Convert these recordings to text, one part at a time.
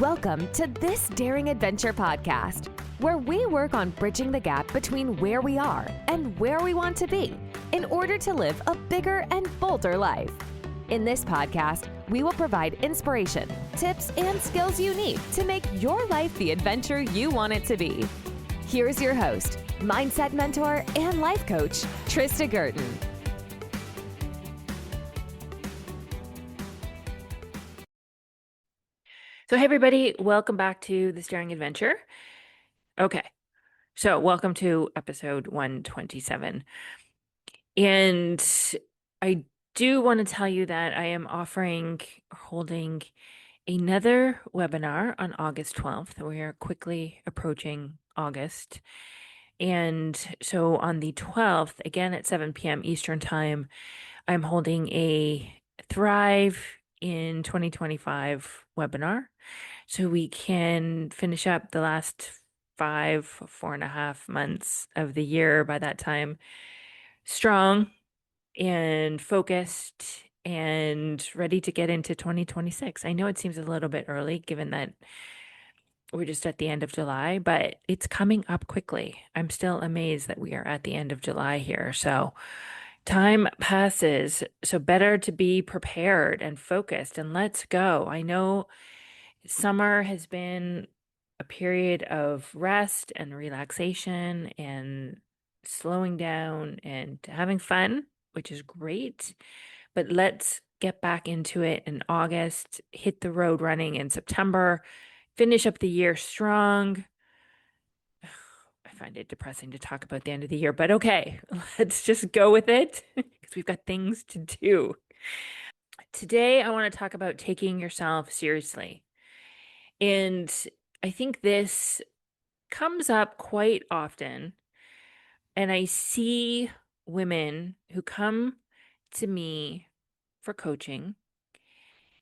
Welcome to This Daring Adventure podcast, where we work on bridging the gap between where we are and where we want to be in order to live a bigger and bolder life. In this podcast, we will provide inspiration, tips, and skills you need to make your life the adventure you want it to be. Here's your host, mindset mentor, and life coach, Trista Gurton. So hey everybody, welcome back to This Daring Adventure. Okay, so welcome to episode 127. And I do want to tell you that I am holding another webinar on August 12th. We are quickly approaching August. And so on the 12th, again at 7 p.m. Eastern Time, I'm holding a Thrive in 2025 webinar. So we can finish up the last 4.5 months of the year by that time strong and focused and ready to get into 2026. I know it seems a little bit early given that we're just at the end of July, but it's coming up quickly. I'm still amazed that we are at the end of July here. So time passes. So better to be prepared and focused, and let's go. I know summer has been a period of rest and relaxation and slowing down and having fun, which is great. But let's get back into it in August, hit the road running in September, finish up the year strong. I find it depressing to talk about the end of the year, but okay, let's just go with it because we've got things to do. Today, I want to talk about taking yourself seriously. And I think this comes up quite often. And I see women who come to me for coaching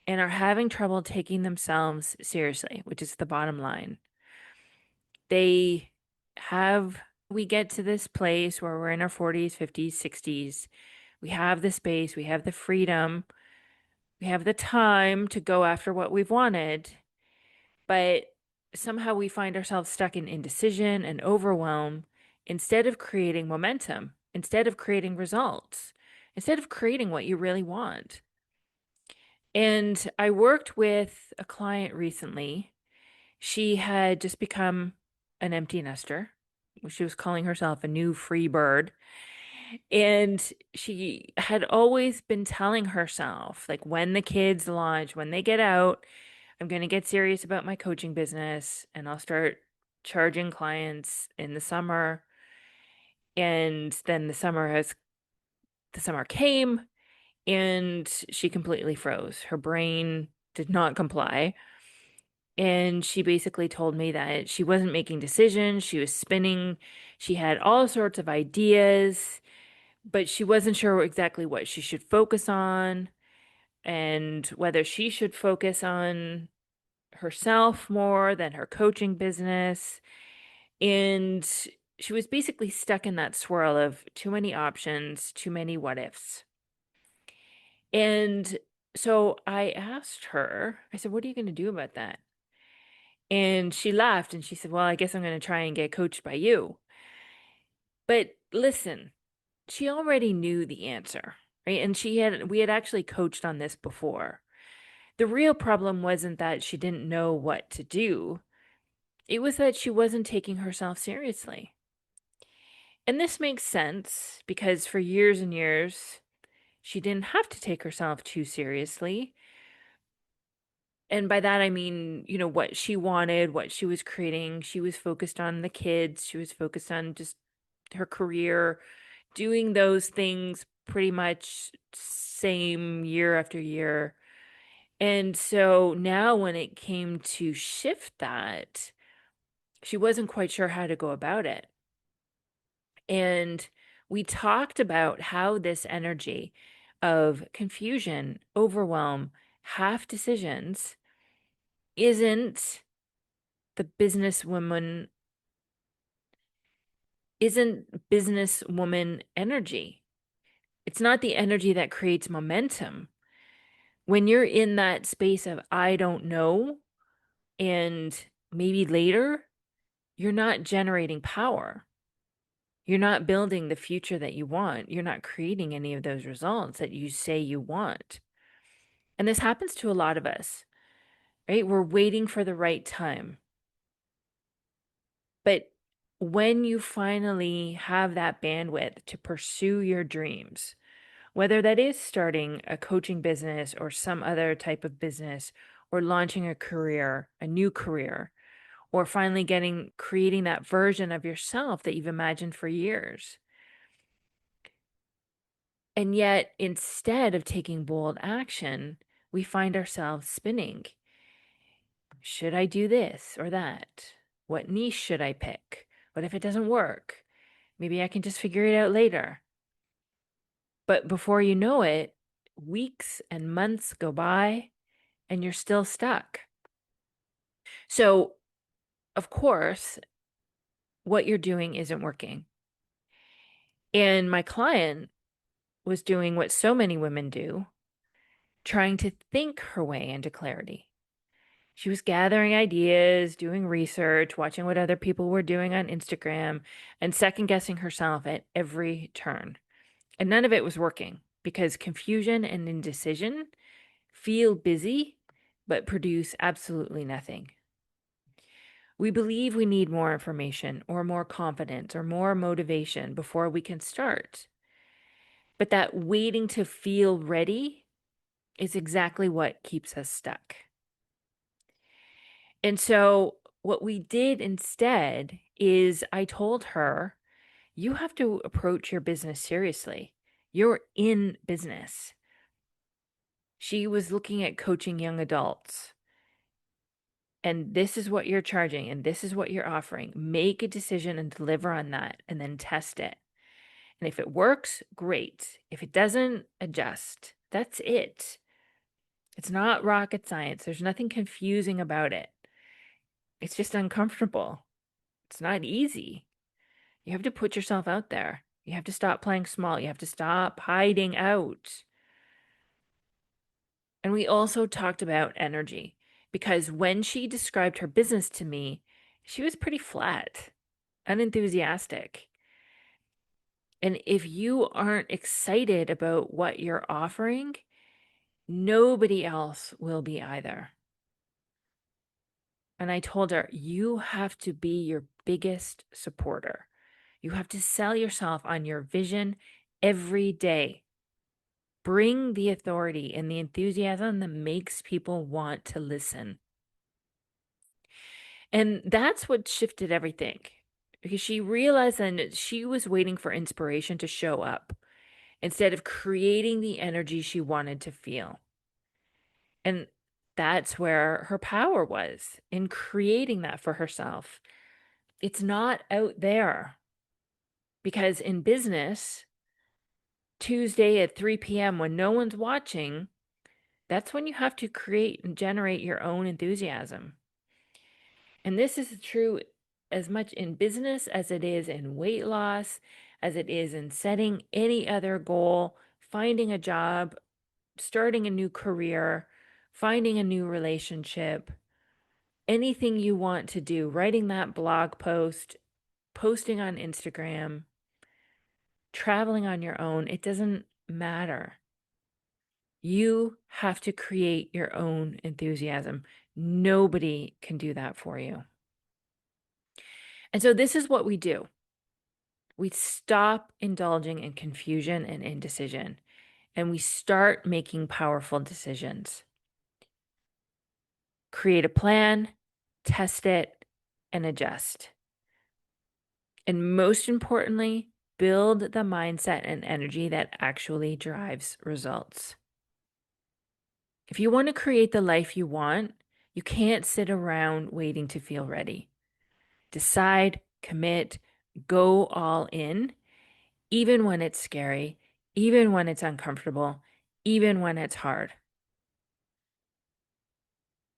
and are having trouble taking themselves seriously, which is the bottom line. We get to this place where we're in our 40s, 50s, 60s. We have the space, we have the freedom, we have the time to go after what we've wanted. But somehow we find ourselves stuck in indecision and overwhelm instead of creating momentum, instead of creating results, instead of creating what you really want. And I worked with a client recently. She had just become an empty nester. She was calling herself a new free bird. And she had always been telling herself, like, when the kids launch, when they get out, I'm going to get serious about my coaching business and I'll start charging clients in the summer. And then the summer came and she completely froze. Her brain did not comply. And she basically told me that she wasn't making decisions. She was spinning. She had all sorts of ideas, but she wasn't sure exactly what she should focus on and whether she should focus on herself more than her coaching business. And she was basically stuck in that swirl of too many options, too many what ifs. And so I asked her, I said, what are you going to do about that? And she laughed and she said, well, I guess I'm going to try and get coached by you. But listen, she already knew the answer, right? And we had actually coached on this before. The real problem wasn't that she didn't know what to do. It was that she wasn't taking herself seriously. And this makes sense because for years and years, she didn't have to take herself too seriously. And by that, I mean, what she wanted, what she was creating. She was focused on the kids. She was focused on just her career, doing those things pretty much same year after year. And so now when it came to shift that, she wasn't quite sure how to go about it. And we talked about how this energy of confusion, overwhelm, half decisions isn't businesswoman energy. It's not the energy that creates momentum. When you're in that space of I don't know And maybe later, you're not generating power. You're not building the future that you want. You're not creating any of those results that you say you want. And this happens to a lot of us, right? We're waiting for the right time. But when you finally have that bandwidth to pursue your dreams, whether that is starting a coaching business or some other type of business, or launching a career, a new career, or finally creating that version of yourself that you've imagined for years. And yet, instead of taking bold action, we find ourselves spinning. Should I do this or that? What niche should I pick? What if it doesn't work? Maybe I can just figure it out later. But before you know it, weeks and months go by and you're still stuck. So, of course, what you're doing isn't working. And my client was doing what so many women do, trying to think her way into clarity. She was gathering ideas, doing research, watching what other people were doing on Instagram, and second guessing herself at every turn. And none of it was working because confusion and indecision feel busy, but produce absolutely nothing. We believe we need more information or more confidence or more motivation before we can start. But that waiting to feel ready is exactly what keeps us stuck. And so, what we did instead is I told her, you have to approach your business seriously. You're in business. She was looking at coaching young adults. And this is what you're charging, and this is what you're offering. Make a decision and deliver on that, and then test it. And if it works, great. If it doesn't, adjust. That's it. It's not rocket science. There's nothing confusing about it. It's just uncomfortable. It's not easy. You have to put yourself out there. You have to stop playing small. You have to stop hiding out. And we also talked about energy because when she described her business to me, she was pretty flat, unenthusiastic. And if you aren't excited about what you're offering, nobody else will be either. And I told her, you have to be your biggest supporter. You have to sell yourself on your vision every day. Bring the authority and the enthusiasm that makes people want to listen. And that's what shifted everything because she realized then that she was waiting for inspiration to show up instead of creating the energy she wanted to feel. And that's where her power was in creating that for herself. It's not out there because in business, Tuesday at 3 p.m., when no one's watching, that's when you have to create and generate your own enthusiasm. And this is true as much in business as it is in weight loss, as it is in setting any other goal, finding a job, starting a new career, finding a new relationship, anything you want to do, writing that blog post, posting on Instagram, traveling on your own, it doesn't matter. You have to create your own enthusiasm. Nobody can do that for you. And so this is what we do. We stop indulging in confusion and indecision, and we start making powerful decisions. Create a plan, test it, and adjust. And most importantly, build the mindset and energy that actually drives results. If you want to create the life you want, you can't sit around waiting to feel ready. Decide, commit, go all in, even when it's scary, even when it's uncomfortable, even when it's hard.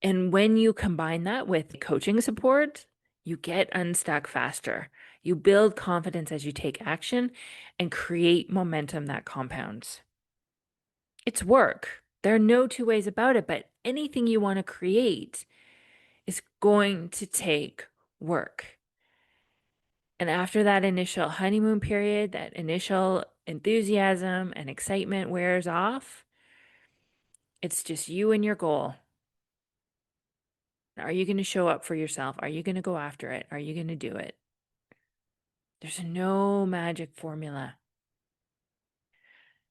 And when you combine that with coaching support, you get unstuck faster. You build confidence as you take action and create momentum that compounds. It's work. There are no two ways about it, but anything you want to create is going to take work. And after that initial honeymoon period, that initial enthusiasm and excitement wears off, it's just you and your goal. Are you going to show up for yourself? Are you going to go after it? Are you going to do it? There's no magic formula.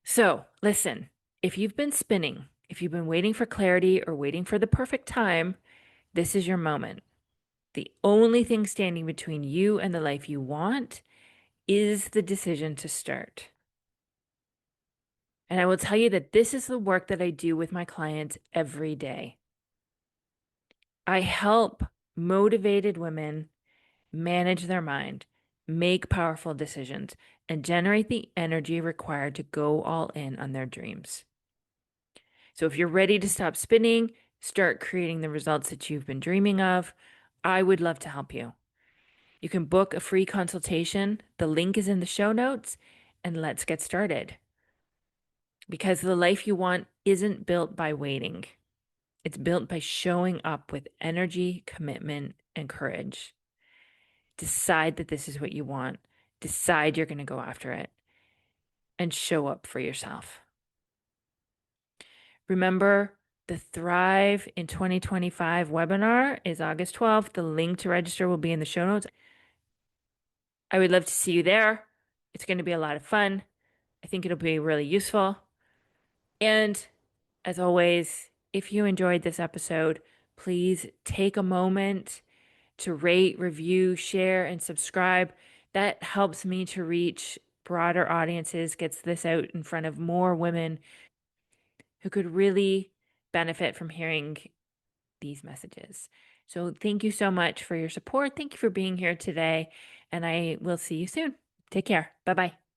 So, listen, if you've been spinning, if you've been waiting for clarity or waiting for the perfect time, this is your moment. The only thing standing between you and the life you want is the decision to start. And I will tell you that this is the work that I do with my clients every day. I help motivated women manage their mind, make powerful decisions, and generate the energy required to go all in on their dreams. So if you're ready to stop spinning, start creating the results that you've been dreaming of, I would love to help you. You can book a free consultation. The link is in the show notes, and let's get started. Because the life you want isn't built by waiting. It's built by showing up with energy, commitment, and courage. Decide that this is what you want. Decide you're going to go after it. And show up for yourself. Remember, the Thrive in 2025 webinar is August 12th. The link to register will be in the show notes. I would love to see you there. It's going to be a lot of fun. I think it'll be really useful. And as always, if you enjoyed this episode, please take a moment to rate, review, share, and subscribe. That helps me to reach broader audiences, gets this out in front of more women who could really benefit from hearing these messages. So thank you so much for your support. Thank you for being here today, and I will see you soon. Take care. Bye-bye.